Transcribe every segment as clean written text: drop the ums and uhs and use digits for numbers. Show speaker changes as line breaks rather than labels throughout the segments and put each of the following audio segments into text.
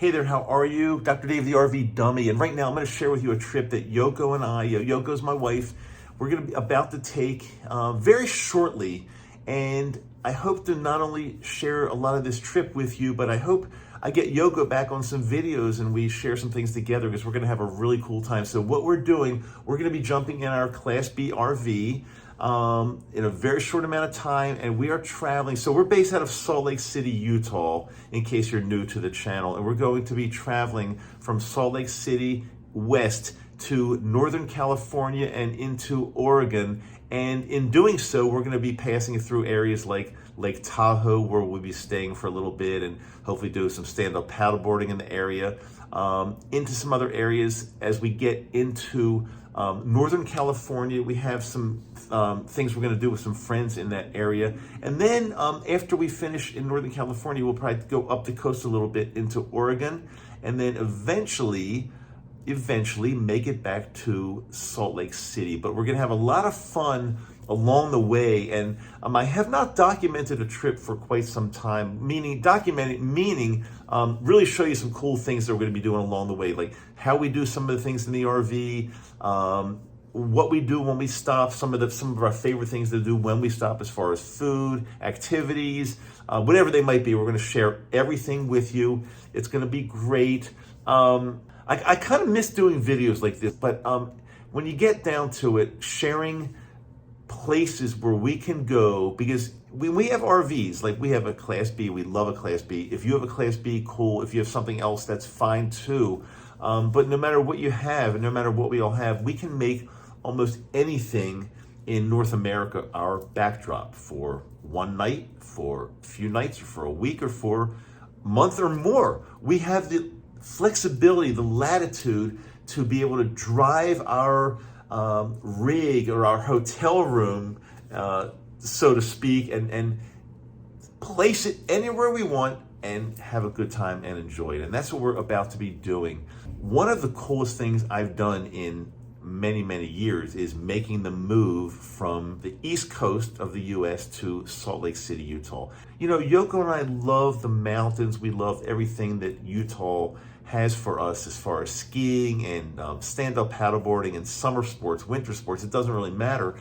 Hey there, how are you? Dr. Dave, the RV Dummy, and right now I'm going to share with you a trip that Yoko and I, Yoko's my wife, we're going to be about to take very shortly, and I hope to not only share a lot of this trip with you, but I hope I get Yoko back on some videos and we share some things together because we're going to have a really cool time. So what we're doing, we're going to be jumping in our Class B RV in a very short amount of time, and we are traveling. So we're based out of Salt Lake City, Utah, in case you're new to the channel, and we're going to be traveling from Salt Lake City west to Northern California and into Oregon. And in doing so, we're going to be passing through areas like Lake Tahoe, where we'll be staying for a little bit and hopefully do some stand-up paddleboarding in the area, into some other areas. As we get into Northern California, we have some things we're going to do with some friends in that area. And then after we finish in Northern California, we'll probably go up the coast a little bit into Oregon, and then eventually make it back to Salt Lake City. But we're going to have a lot of fun along the way, and I have not documented a trip for quite some time, meaning really show you some cool things that we're going to be doing along the way, like how we do some of the things in the RV, what we do when we stop, some of our favorite things to do when we stop as far as food, activities, whatever they might be. We're going to share everything with you. It's going to be great. I kind of miss doing videos like this, but when you get down to it, sharing places where we can go, because we have RVs, like we have a Class B, we love a Class B. If you have a Class B, cool. If you have something else, that's fine too. But no matter what you have, and no matter what we all have, we can make almost anything in North America our backdrop for one night, for a few nights, or for a week, or for a month or more. We have the flexibility, the latitude to be able to drive our rig or our hotel room, so to speak, and place it anywhere we want and have a good time and enjoy it. And that's what we're about to be doing. One of the coolest things I've done in many, many years is making the move from the East Coast of the US to Salt Lake City, Utah. You know, Yoko and I love the mountains. We love everything that Utah has for us as far as skiing and stand-up paddleboarding and summer sports, winter sports. It doesn't really matter.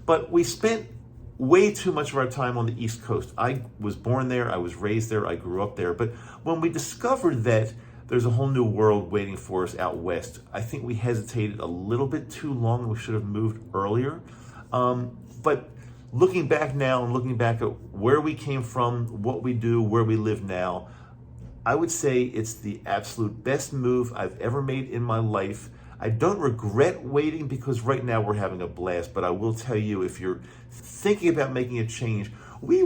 But we spent way too much of our time on the East Coast. I was born there, I was raised there, I grew up there. But when we discovered that there's a whole new world waiting for us out west, I think we hesitated a little bit too long. We should have moved earlier. But looking back now and looking back at where we came from, what we do, where we live now, I would say it's the absolute best move I've ever made in my life. I don't regret waiting because right now we're having a blast, but I will tell you, if you're thinking about making a change, we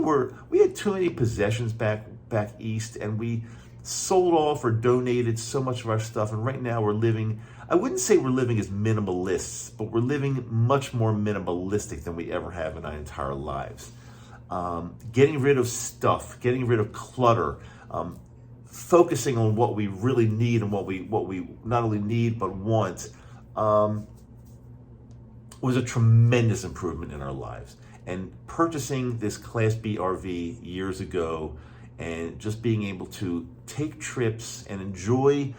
had too many possessions back east, and we sold off or donated so much of our stuff, and right now we're living, I wouldn't say we're living as minimalists, but we're living much more minimalistic than we ever have in our entire lives. Getting rid of stuff, getting rid of clutter, focusing on what we really need and what we not only need but want, was a tremendous improvement in our lives. And purchasing this Class B RV years ago and just being able to take trips and enjoy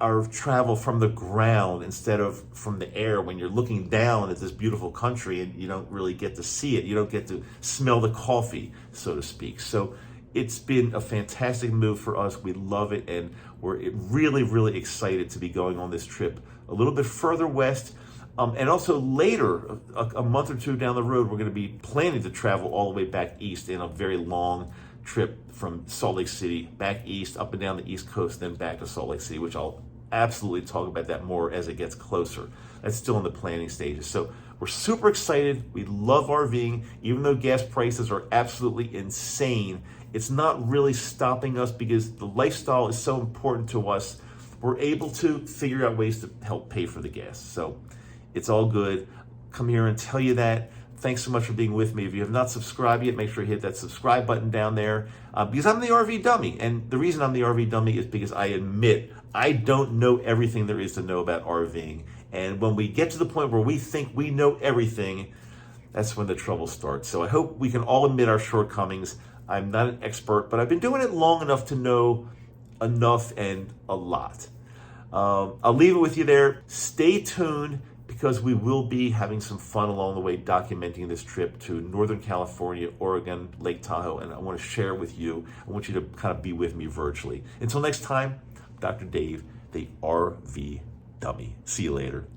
our travel from the ground instead of from the air, when you're looking down at this beautiful country and you don't really get to see it. You don't get to smell the coffee, so to speak. So it's been a fantastic move for us. We love it, and we're really, really excited to be going on this trip a little bit further west. And also later, a month or two down the road, we're going to be planning to travel all the way back east in a very long trip from Salt Lake City back east, up and down the East Coast, then back to Salt Lake City, which I'll absolutely talk about that more as it gets closer. That's still in the planning stages. So we're super excited. We love RVing, even though gas prices are absolutely insane. It's not really stopping us because the lifestyle is so important to us. We're able to figure out ways to help pay for the gas. So it's all good. Come here and tell you that. Thanks so much for being with me. If you have not subscribed yet, make sure you hit that subscribe button down there, because I'm the RV Dummy. And the reason I'm the RV Dummy is because I admit I don't know everything there is to know about RVing. And when we get to the point where we think we know everything, that's when the trouble starts. So I hope we can all admit our shortcomings. I'm not an expert, but I've been doing it long enough to know enough and a lot. I'll leave it with you there. Stay tuned, because we will be having some fun along the way documenting this trip to Northern California, Oregon, Lake Tahoe, and I want to share with you. I want you to kind of be with me virtually. Until next time, Dr. Dave, the RV Dummy. See you later.